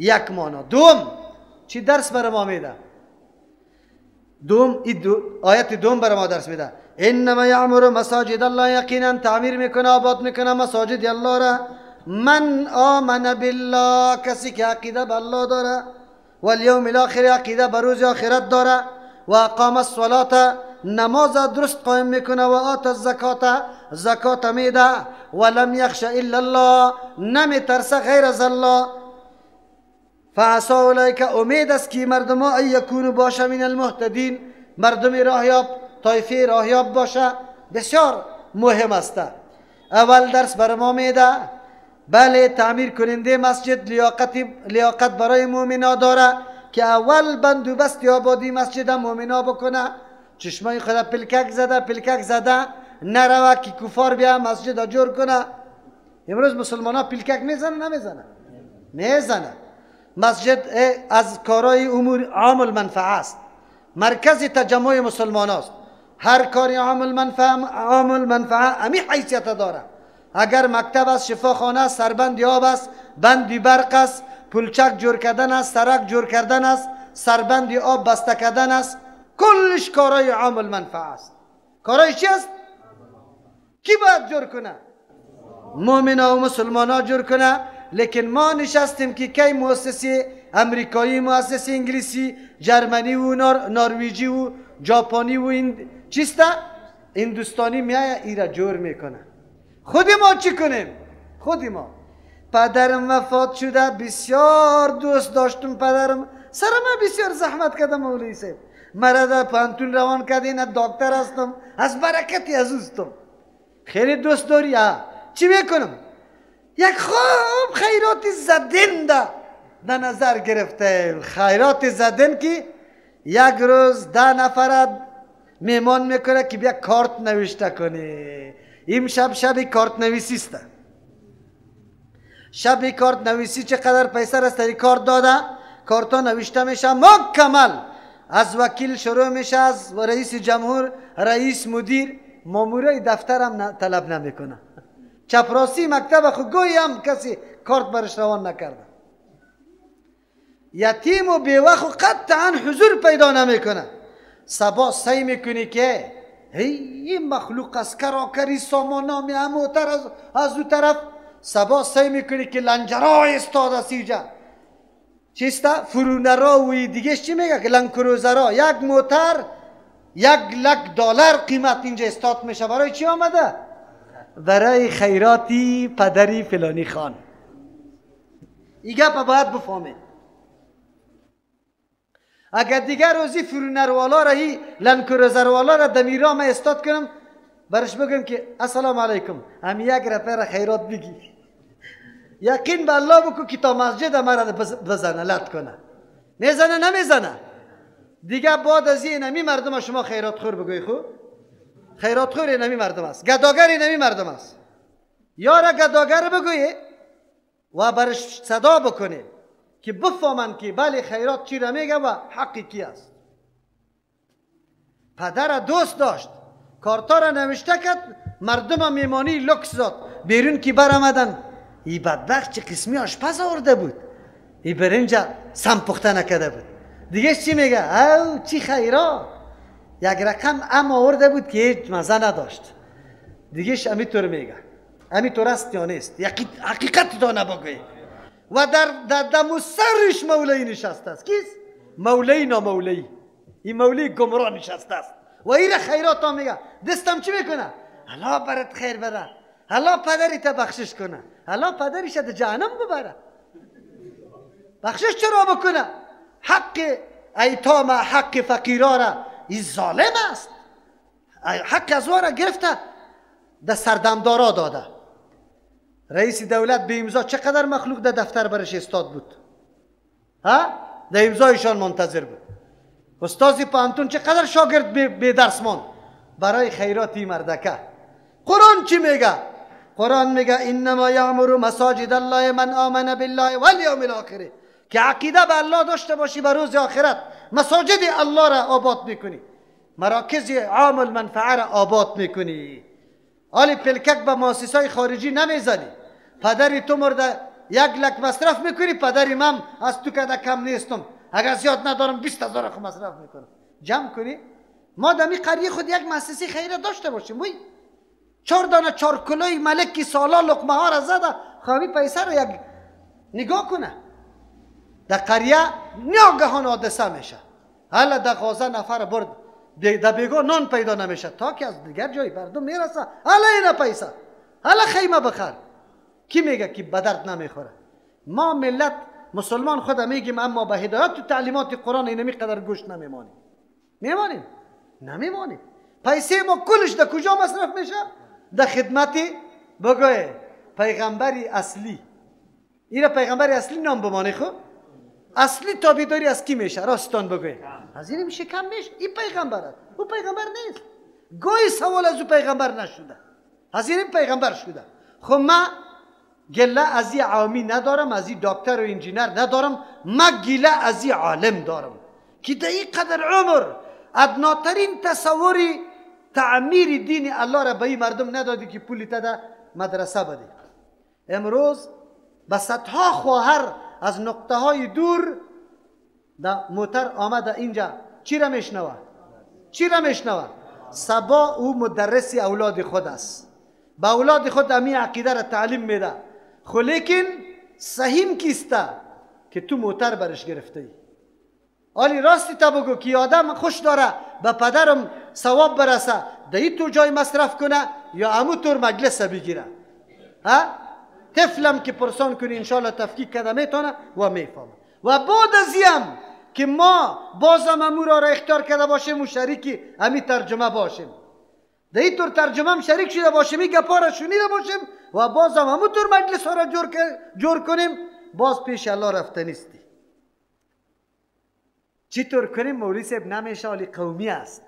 یک معنا. دوم چی درس بر ما میده؟ آیت دوم بر ما درس میده. انما یعمر مساجد الله، یقینا تعمیر میکنه، آباد میکنه مساجد الله را من آمن بالله، کسی که عقیده به الله داره، و الیوم الاخر، عقیده به روز آخرت داره، و اقام الصلاه، نماز درست قائم میکنه، و آت الزکات، زکات میده، و لم یخش الا الله، نمیترسه غیر از الله، فعسى اولئک، امید است که مردم ها ان یکونوا باشه من المهتدین، مردم راهیاب، طایفه راهیاب باشه. بسیار مهم است. اول درس بر ما میده بله تعمیر کننده مسجد لیاقت برای مؤمنا داره که اول بندوبست آبادی مسجد مؤمنا بکنه. چشمای خود پلکک زده نروه که کفار بیا مسجد جور کنه. امروز مسلمان ها پلکک میزنه نمیزنه؟ میزنه. مسجد از کارهای امور عام المنفعه است، مرکز تجمع مسلمان است. هر کاری عام المنفعه امی حیثیت داره. اگر مکتب است، شفاخانه است، سربند آب است، بندی برق است، پلچک جور کردن است، سرک جور کردن است، سربند آب بسته کردن است، کلش کارهای عام المنفعه است. کارهای چی است؟ کی باید جور کنه؟ مؤمنا و مسلمان ها جور کنه. لیکن ما نشستیم که کی مؤسسه امریکایی، مؤسسه انگلیسی، جرمنی و نرویجی و ژاپنی و چیسته هندوستانی میایه ایرا جور میکنه. خود ما چی کنیم؟ خود ما. پدرم وفات شده، بسیار دوست داشتم پدرم، سر من بسیار زحمت کردم مولوی صاحب، مرا پانتون روان کردین، دکتر هستم، از برکتی عزیزتم. خیلی دوست داری؟ چی میکنم؟ یک خوب خیرات زدن در نظر گرفته. خیرات زدن که یک روز 10 نفر میمان میکنه که بیا کارت نوشته کنی. این شب کارت نویسی است. شب کارت نویسی چقدر پیسه را از کارت داده، کارت ها نوشته میشه مکمل، از وکیل شروع میشه، از رئیس جمهور، رئیس مدیر. مامورای دفترم طلب نمیکنه. چپراسی مکتب خود گویی هم کسی کارت برش روان نکرده. یتیم و بیوه خود قطعا حضور پیدا نمیکنه. سبا سعی میکنی که این مخلوق از کراکری سامانامی هموتر از او طرف، سبا سعی میکنی که لنجرای استاد سیجا چیستا فرونرا و دیگه چی میگه که لنکروزرا، یک موتر $1,00,000 قیمت اینجا استاد میشه. برای چی آمده؟ برای خیراتی پدری فلانی خان. این گپ باید بفهمید. اگر دیگر روزی فرونروالا را هی لنکروزروالا را دمیرا من استاد کنم، برش بگم که السلام علیکم، هم یک رفر خیرات بگی، یقین به الله بکو که تا مسجد مرا بزنه لط کنه. میزنه نمیزنه؟ دیگه بعد از این نمی مردم شما خیرات خور بگوی. خوب خیرات خور نمی مردم است، گداگر نمی مردم است. یارا گداگر بگوی و برش صدا بکنه که بفهمن که بله خیرات چی را میگه و حقی کی است. پدر دوست داشت، کارتا را نوشته کرد، مردم میمانی لکس داد. بیرون که برآمدن، این بدبخت چه قسمی آشپز آورده بود، این برنج سم پخته نکرده بود. دیگه چی میگه؟ او چی خیرات، یک رقم آورده بود که هیچ مزه نداشت. دیگه همینطور میگه. همینطور است یا نیست؟ حقیقت دا نبگوی. و در دم و سرش مولایی نشسته است. کیست؟ مولایی نامولایی. این مولایی گمراه نشسته است و این خیرات ها میگه. دستم چی میکنه؟ الله برات خیر بره، الله پدریت بخشش کنه، الله پدریش در جهنم ببره. بخشش چرا بکنه؟ حق ایتام، حق فقیرا را این ظالم است. حق از او را گرفته در سردمدارا داده. رئیس دولت به امضا چقدر مخلوق در دفتر برش استاد بود؟ در امضایشان منتظر بود. استازی پانتون چقدر شاگرد به درس ماند برای خیراتی مردکه. قرآن چی میگه؟ قرآن میگه انما یعمر مساجد الله من آمن بالله والیوم الاخر، که عقیده به الله داشته باشی به روز آخرت، مساجد الله را آباد میکنی، مراکز عام المنفعه را آباد میکنی. حالی پلکک به مؤسسات خارجی نمیزنی. پدری تو مرده یک لک مصرف میکنی، پدری من از تو کده کم نیستم، اگر زیاد ندارم 20,000 خود مصرف میکنم. جمع کنی. ما دمی قریه خود یک مؤسسه خیریه داشته باشیم. وی 4 دانه 4 کیلوی ملکی سالا لقمه ها را زده، خواهی پیسه رو یک نگاه کنه. در قریه ناگهان حادثه میشه، حالا در غازه نفر برد، در بیگاه نان پیدا نمیشه، تا که از دیگر جای مردم میرسه، حالا اینا پیسه، حالا خیمه بخر. کی میگه که به درد نمیخوره؟ ما ملت مسلمان خود میگیم، اما به هدایت و تعلیمات قرآن اینمی قدر گوش نمیمانیم. میمانیم؟ نمیمانیم. پیسه ما کلش در کجا مصرف میشه؟ در خدمت بگوی پیغمبری اصلی. اینا پیغمبری اصلی نام بمانه خود. اصلی تابعداری از کی میشه؟ راستان بگوی. از این میشه کم میشه. این پیغمبر است، او پیغمبر نیست. گوی سوال از او پیغمبر نشده، از این پیغمبر شده. خب ما گله از این عوامی ندارم، از این دکتر و انجینر ندارم، ما گله از این عالم دارم که در این قدر عمر ادناترین تصوری تعمیر دین الله را به این مردم ندادی که پولی تده مدرسه بده. امروز به صدها خواهر از نقطه های دور در موتر آمده اینجا چی را میشنوه؟ چی را میشنوه؟ سبا او مدرسی اولاد خود است، با اولاد خود امی عقیده را تعلیم میده. خو لیکن سهیم کیسته که تو موتر برش گرفته ای. آلی راستی تا بگو که آدم خوش داره به پدرم ثواب برسه، دهی تو جای مصرف کنه یا امو طور مجلس بگیره؟ ها؟ طفلم که پرسان کنی انشاءالله تفکیک کده میتونه و میفهمه. و بعد از این که ما بازم امو را اختیار کرده باشیم و شریکی امی ترجمه باشیم، در این طور ترجمه هم شریک شده باشیم، این گپا را شنیده باشیم و بازم همون طور مجلس ها را جور کنیم، باز پیش الله رفته نیستی. چی طور کنیم؟ مولوی صاحب نمیشه، علی قومی است.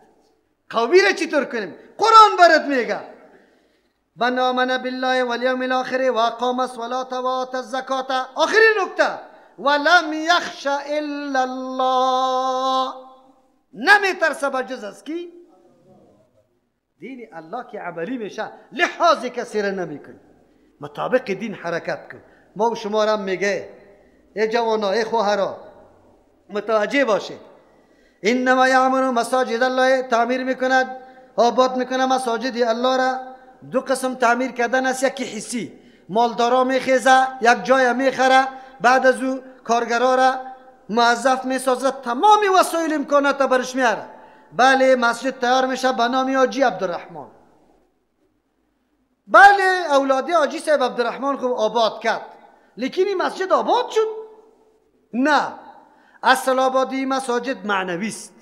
قومی را چی طور کنیم؟ قرآن برات میگه من آمن بالله والیوم الاخر و اقام الصلاة و آت الزکات. آخرین نکته ولم یخش الا الله، نمیترسه بجز از کی؟ دین الله که عملی میشه لحاظ کسی را نمیکنی، مطابق دین حرکت کن. ما و شما را میگه ای جوانا، ای خواهرا متوجه باشه، انما یعمر مساجد الله، تعمیر میکند آباد میکنه مساجد الله را. دو قسم تعمیر کردن است، یکی حسی، مالدارا میخیزه یک جای میخره، بعد از او کارگرا را موظف میسازه، تمام وسایل امکانات برش میاره. بله مسجد تیار میشه به نام حاجی عبدالرحمن. بله اولادی حاجی صاحب عبدالرحمن خوب آباد کرد، لیکن این مسجد آباد شد؟ نه، اصل آبادی مساجد معنوی است.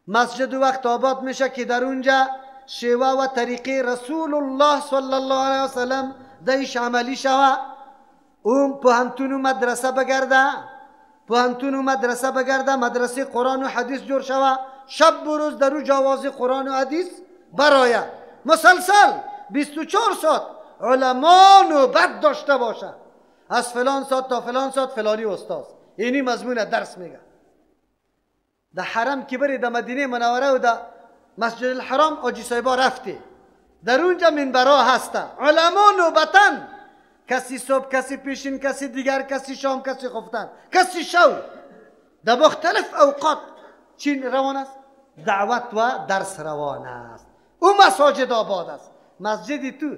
مسجد وقت آباد میشه که در اونجا شیوه و طریقه رسول الله صلی الله علیه وسلم دایش عملی شوه. اون پوهنتون و مدرسه بگرده، پوهنتون و مدرسه بگرده، مدرسه قرآن و حدیث جور شوه، شب و روز در او جواز قرآن و حدیث برایه، مسلسل 24 ساعت علما نوبت داشته باشه، از فلان ساعت تا فلان ساعت فلانی استاد اینی مضمون درس میگه. در حرم که بری در مدینه منوره و در مسجد الحرام حاجی صاحبا رفتی، در اونجا منبرها هسته، علما نوبتن، کسی صبح، کسی پیشین، کسی دیگر، کسی شام، کسی خفتن، کسی شو، در مختلف اوقات چی روان است؟ دعوت و درس روان است. او مساجد آباد است. مسجدی تو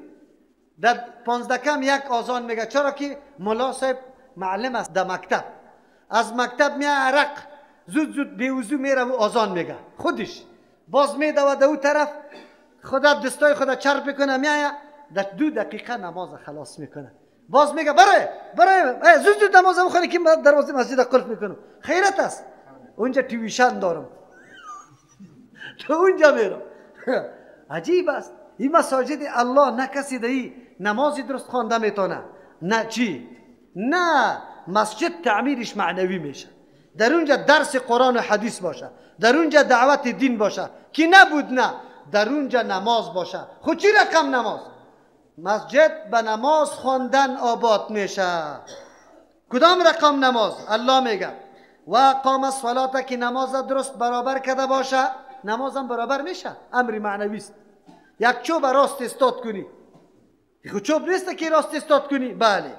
در 15 کم یک آذان میگه، چرا که ملا صاحب معلم است در مکتب، از مکتب میاد عرق زود زود بیوزو میره و آذان میگه خودش، باز میده و در اون طرف خدا دستای خدا چرپ میکنه، میاد در 2 دقیقه نماز خلاص میکنه، باز میگه برای زود زود نماز بخونی که دروازه مسجد قلف میکنم. خیرت است. اونجا تویشن دارم تو اونجا میرم. عجیب است. این مساجد الله نه کسی دهی نمازی درست خوانده میتونه، نه چی، نه مسجد تعمیرش معنوی میشه، در اونجا درس قرآن و حدیث باشه، در اونجا دعوت دین باشه، که نبود نه در اونجا نماز باشه. خود چی رقم نماز؟ مسجد به نماز خواندن آباد میشه. کدام رقم نماز؟ الله میگه و اقام الصلاة، که نماز درست برابر کرده باشه، نمازم برابر میشه، امر معنوی است. یک چوب راست استاد کنی، خود چوب نیست که راست استاد کنی، بله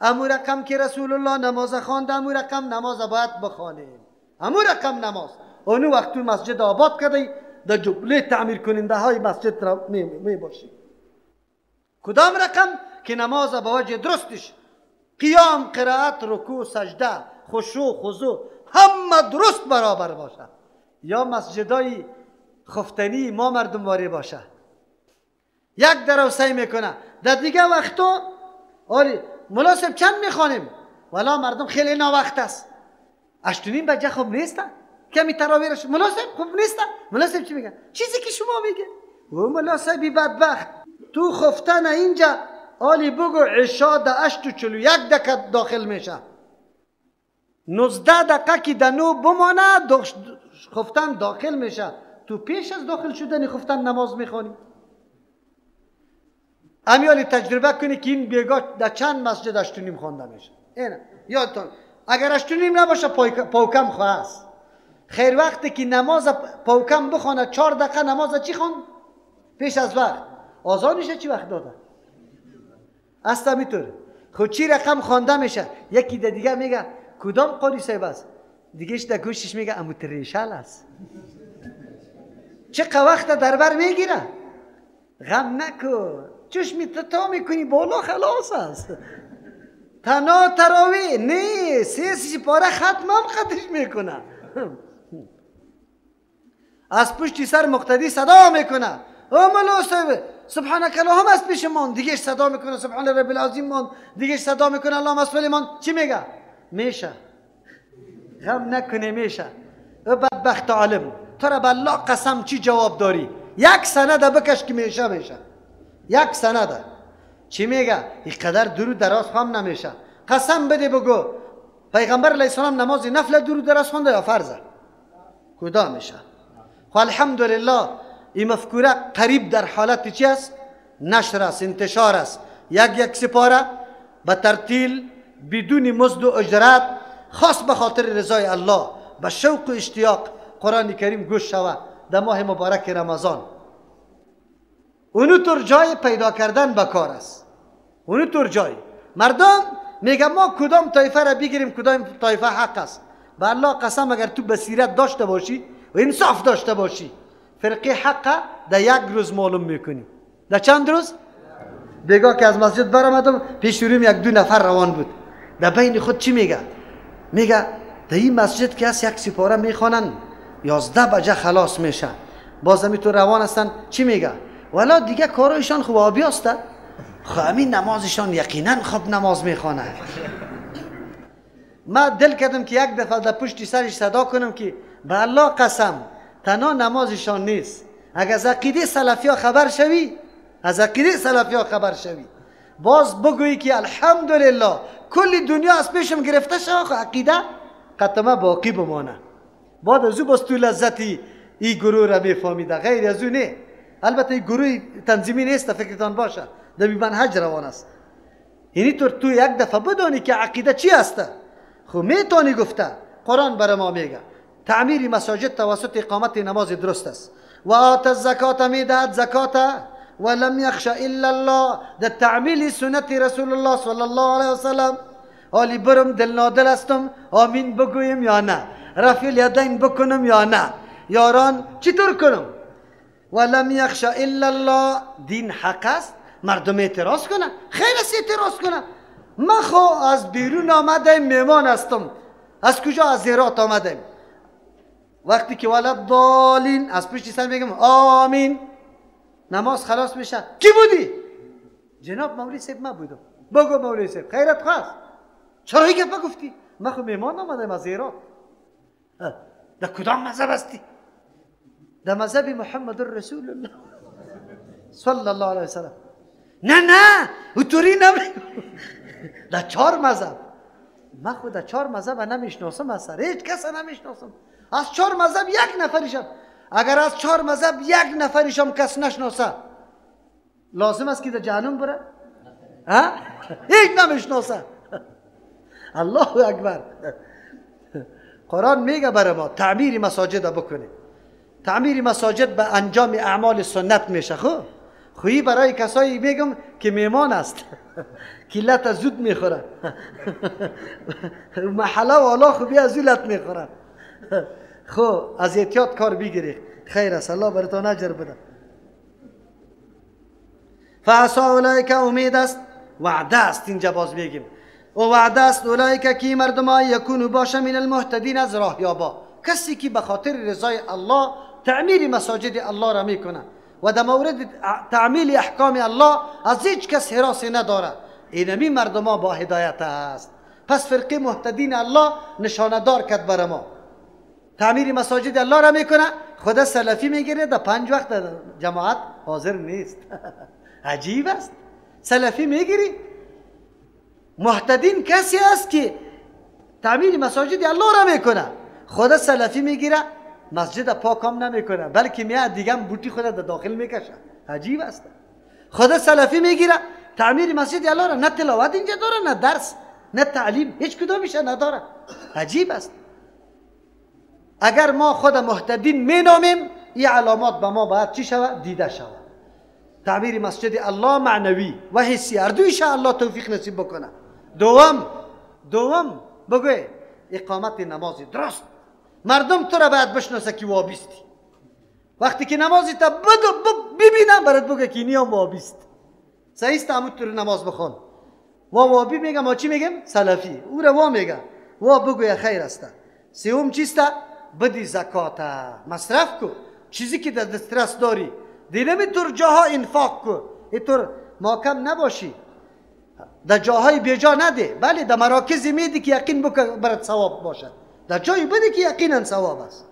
امو رقم که رسول الله نماز خواند، امو رقم نماز باید بخوانیم. امو رقم نماز اونو وقت تو مسجد آباد کردی در جمله تعمیر کننده های مسجد را می باشی. کدام رقم که نماز با وجه درستش، قیام، قرائت، رکوع، سجده، خشوع، خضوع همه درست برابر باشه. یا مسجدای خفتنی ما مردم واری باشه، یک درو سعی میکنه. در دیگه وقتا آری مناسب چند میخوانیم، ولی مردم خیلی ناوقت است. 8:30 بجه خوب نیست، کمی تراویرش مناسب خوب نیست. مناسب چی میگه؟ چیزی که شما میگه. و مناسبی بدبخت تو خفتن اینجا آلی بگو عشا در 8:41 داخل میشه، 19 دقیقه که در 9 بمانه خفتن داخل میشه. تو پیش از داخل شدن خفتن نماز میخوانی. امیالی تجربه کنی که این بیگاه در چند مسجد 8:30 خوانده میشه. اینه یادتان، اگر 8:30 نباشه پاوکم خواست. خیر وقتی که نماز پاوکم بخونه 4 دقیقه نماز چی خوان؟ پیش از وقت. آذانش چی وقت داده؟ اصلا میطور خود چی رقم خوانده میشه. یکی دیگه میگه کدام قاری صاحب است، دیگهش در گوشش میگه امو تریشل است. چه وقت در بر میگیره؟ غم نکن، چشمی تا میکنی بالا خلاص است. تنها تراوی نه 3 پاره ختم هم خطش میکنه. از پشت سر مقتدی صدا میکنه او ملا صاحب سبحانك اللهم از پیش من، دیگه صدا میکنه سبحان رب العظیم من، دیگه صدا میکنه اللهم صل من. چی میگه؟ میشه. غم نکنه میشه. او بدبخت عالم تو را بالله قسم چی جواب داری؟ یک سند بکش که میشه. یک سند. چی میگه؟ اینقدر درود دراز هم نمیشه. قسم بده بگو پیغمبر علیه السلام نماز نفل درود دراز خونده یا فرضه؟ کدام میشه؟ خو الحمدلله این مفکوره قریب در حالت چی است؟ نشر است، انتشار است. یک سپاره به ترتیل بدون مزد و اجرت، خاص به خاطر رضای الله، به شوق و اشتیاق قرآن کریم گوش شوه در ماه مبارک رمضان. اونو طور جای پیدا کردن بکار است. اونو طور جای مردم میگه ما کدام طایفه را بگیریم کدام طایفه حق است. به الله قسم اگر تو بصیرت داشته باشی و انصاف داشته باشی فرقه حق در 1 روز معلوم میکنی. در چند روز؟ بگاه که از مسجد برآمدم پیش رویم 1-2 نفر روان بود. در بین خود چی میگه؟ میگه در این مسجد که هست 1 سپاره میخوانن 11 بجه خلاص میشه. باز همی تو روان هستن. چی میگه؟ ولی دیگه کارایشان خوب آبی هسته. خب همین نمازشان یقینا خوب نماز میخوانه. ما دل کردم که یک دفعه در پشت سرش صدا کنم که به الله قسم تنها نمازشان نیست، اگر از عقیده سلفی ها خبر شوی، از عقیده سلفی ها خبر شوی باز بگویی که الحمدلله کل دنیا از پیشم گرفته شد، عقیده قطمه باقی بمانه. بعد از او باز تو لذتی این گروه را میفهمیده، غیر از او نه. البته این گروه تنظیمی نیست، فکرتان باشه در منهج روان است. یعنی تو یک دفعه بدانی که عقیده چی هسته. خب میتونی گفته قرآن برای ما میگه تعمیر مساجد توسط اقامت نماز درست است. و آت الزکات میدهد زکات و لم یخش الا الله، در تعمیل سنت رسول الله صلی الله علیه وسلم. حالی برم دل نادل استم آمین بگویم یا نه، رفع الیدین بکنم یا نه، یاران چطور کنم؟ و لم یخش الا الله، دین حق است. مردم اعتراض کنه، خیر است اعتراض کنه. ما خو از بیرون آمدیم میمان هستم. از کجا؟ از هرات آمدیم. وقتی که ولد ضالین از پشت سر میگم آمین، نماز خلاص میشه. کی بودی؟ جناب مولوی صاحب ما بودم. بگو مولوی صاحب خیرت خواست، چرا این گفت گفتی؟ ما خو میمان آمدیم از هرات. در کدام مذهب هستی؟ در مذهب محمد رسول الله صلی الله علیه وسلم. نه اوطوری نمیگم. در 4 مذهب. من خود در 4 مذهب نمیشناسم، از سر هیچ کس نمیشناسم. از 4 مذهب 1 نفرشم. اگر از 4 مذهب 1 نفرشم کس نشناسه لازم است که در جهنم بره؟ هیچ نمیشناسه. الله اکبر. قرآن میگه برای ما تعمیر مساجد بکنیم. تعمیر مساجد به انجام اعمال سنت میشه. خویی برای کسایی میگم که میمان است کلت زود میخوره محله والا خوبی از زولت میخوره. خب از احتیاط کار بگیری. خیر است، الله براتون اجر بده. فعسا اولئک امید است، وعده است. اینجا باز بگیم و وعده است اولئک کی مردم ها یکونو باشه من المهتدین، از راهیابا، کسی که به خاطر رضای الله تعمیر مساجد الله را میکنه و در مورد تعمیل احکام الله از هیچ کس حراسی نداره، اینمی مردم ها با هدایت است. پس فرقه مهتدین الله نشاندار کرد بر ما. تعمیر مساجد الله را میکنه، خدا سلفی میگیره در 5 وقت جماعت حاضر نیست. عجیب است. سلفی میگیری؟ مهتدین کسی است که تعمیر مساجد الله را میکنه، خدا سلفی میگیره مسجد پاک هم نمیکنه، بلکه میاد دیگه بوتی خدا در داخل میکشه. عجیب است. خدا سلفی میگیره تعمیر مسجد الله را، نه تلاوت اینجا داره، نه درس، نه تعلیم، هیچ کدومش نداره. عجیب است. اگر ما خود مهتدین مینامیم، این علامات به ما باید چی شود؟ دیده شود. تعمیر مسجد الله معنوی و حسی، هر دویش الله توفیق نصیب بکنه. دوم بگوی اقامت نماز درست. مردم تو را باید بشناسه که وابستی. وقتی که نمازی تا ببینم برات بگه که نیم وابست. صحیح است، همون طور نماز بخون. وابی میگم، ما چی میگم؟ سلفی. او را وا میگه، وا بگوی خیر است. سوم چیست؟ بدی زکات، مصرف کو چیزی که در دسترس داری. دیدم اینطور جاها انفاق کو، اینطور محکم نباشی، در جاهای بیجا نده، بله در مراکزی میدی که یقین بکن برات ثواب باشد، در جایی بده که یقینا ثواب است.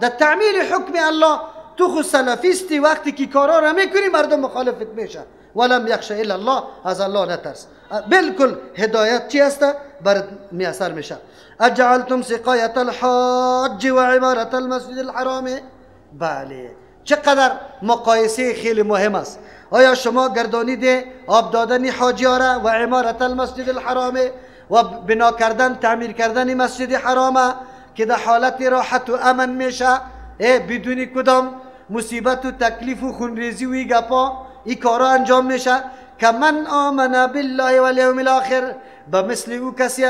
در تعمیل حکم الله تو خود سلفیستی، وقتی که کارا را میکنی مردم مخالفت میشه. ولم یخشى الا الله، از الله نترس. بالکل هدایت چی است برات میسر میشه. اجعلتم سقایت الحاج و عمارت المسجد الحرام. بله، چقدر مقایسه خیلی مهم است. آیا شما گردانید آب دادن حاجی‌ها را و عمارت المسجد الحرام و بنا کردن تعمیر کردن مسجد حرام که در حالت راحت و امن میشه، بدون کدام مصیبت و تکلیف و خونریزی و گپا این کارا انجام میشه. که من آمن بالله و الیوم الاخر، بمثل او کسی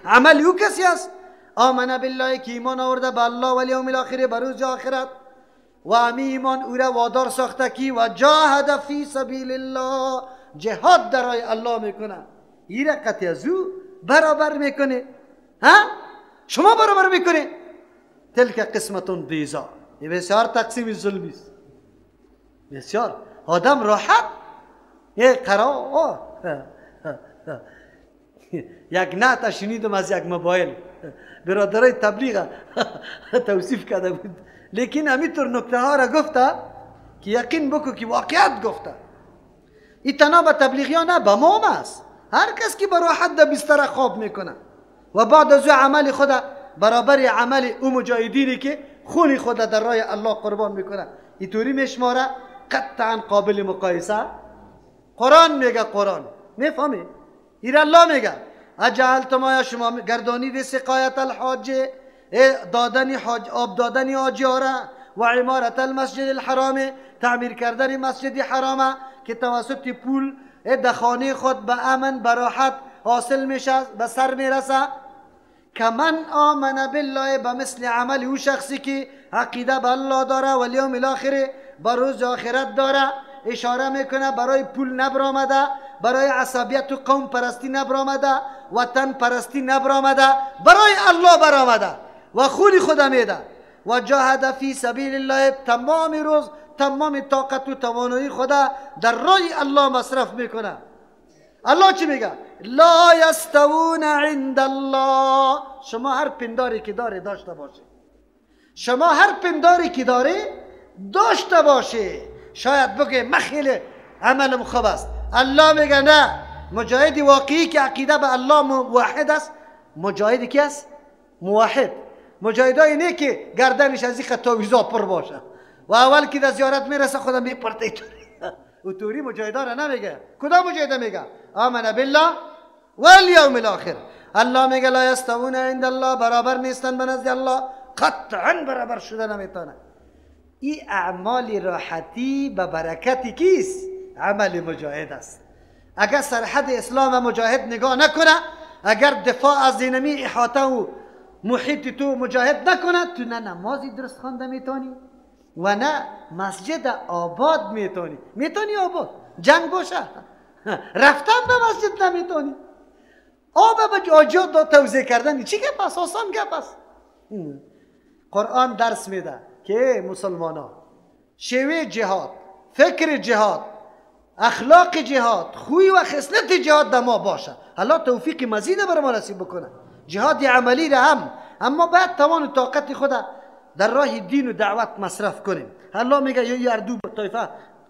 عمل او کسی است. آمن بالله که ایمان آورده به الله و الیوم الاخر، به روز آخرت، و امی ایمان او را وادار ساخته کی و جاهد فی سبیل الله، جهاد در راه الله میکنه. این را قطع از او برابر میکنه. شما برابر میکنه. تلک قسمتون دیزا، این بسیار تقسیم ظلمی است. بسیار آدم راحت قرار. یک نعت شنیدم از یک موبایل، برادرای تبلیغ توصیف کرده بود، لیکن همینطور نکته ها را گفته که یقین بکو که واقعیت گفته. این تنها به تبلیغی ها نه، به ما هم است. هر کس که براحت در بستر خواب میکنه و بعد از عمل خود برابر عمل او مجاهدینی که خون خود در راه الله قربان میکنه، اینطوری میشماره، قطعا قابل مقایسه. قرآن میگه، قرآن میفهمی؟ این الله میگه اجعلتم، آیا شما گردانید سقایت الحاج، دادن حاج، آب دادن حاجی ها را، و عمارت المسجد الحرام، تعمیر کردن مسجد حرام که توسط پول در خانه خود به امن براحت حاصل میشه، به سر میرسه. که من آمن بالله، به مثل عمل او شخصی که عقیده به الله داره و الیوم الاخر، به روز آخرت داره. اشاره میکنه برای پول نبرامده، برای عصبیت و قوم پرستی نبرامده، وطن پرستی نبرامده، برای الله برآمده و خون خود میده. و جاهد فی سبیل الله، تمام روز تمام طاقت و توانایی خود در راه الله مصرف میکنه. الله چی میگه؟ لا یستوون عند الله. شما هر پنداری که داره داشته باشه، شما هر پنداری که داره داشته باشه. شاید بگه من خیلی عملم خوب است، الله میگه نه. مجاهد واقعی که عقیده به الله موحد است، مجاهد کی است؟ موحد. مجاهدای نه که گردنش از این خطاویزا پر باشه و اول که در زیارت میرسه خدا میپرته ایطوری. او طوری مجاهدا را نمیگه. کدام مجاهد میگه؟ آمن بالله و الیوم الاخر. الله میگه لا یستوون عند الله، برابر نیستن به نزد الله، قطعا برابر شده نمیتونه. این اعمال راحتی به برکتی کیست؟ عمل مجاهد است. اگر سرحد اسلام مجاهد نگاه نکنه، اگر دفاع از زینمی احاطه و محیط تو مجاهد نکنه، تو نه نمازی درست خوانده میتونی و نه مسجد آباد میتونی آباد جنگ باشه رفتن به مسجد نمیتونی. آب به آجات توزیع کردن چی گپ است؟ آسان گپ است. قرآن درس میده که مسلمانان شیوه جهاد، فکر جهاد، اخلاق جهاد، خوی و خصلت جهاد در ما باشه. الله توفیق مزید بر ما نصیب بکنه. جهاد عملی را هم، اما باید توان و طاقت خود در راه دین و دعوت مصرف کنیم. الله میگه یا اردو طایفه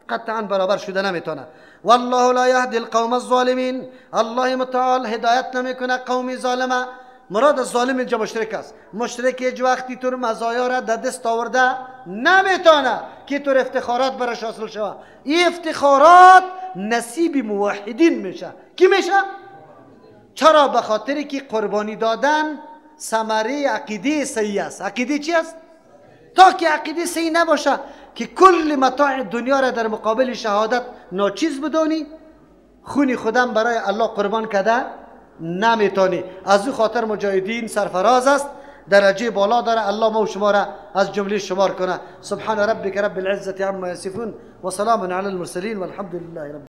قطعا برابر شده نمیتونه. والله لا یهدی القوم الظالمین. الله متعال هدایت نمیکنه قوم ظالمه. مراد از ظالم اینجا مشرک است. مشرک هیچ وقتی تو مزایا را در دست آورده نمیتونه که تو افتخارات برش حاصل شود. این افتخارات نصیب موحدین میشه. کی میشه؟ چرا؟ به خاطری که قربانی دادن ثمره عقیده صحیح است. عقیده چی است؟ تا که عقیده صحیح نباشه که کل متاع دنیا را در مقابل شهادت ناچیز بدونی، خون خودم برای الله قربان کرده نمیتونی. از او خاطر مجاهدین سرفراز است، درجه بالا داره. الله ما و شما را از جمله شمار کنه. سبحان ربک رب العزة عما یصفون و سلام علی المرسلین والحمد لله رب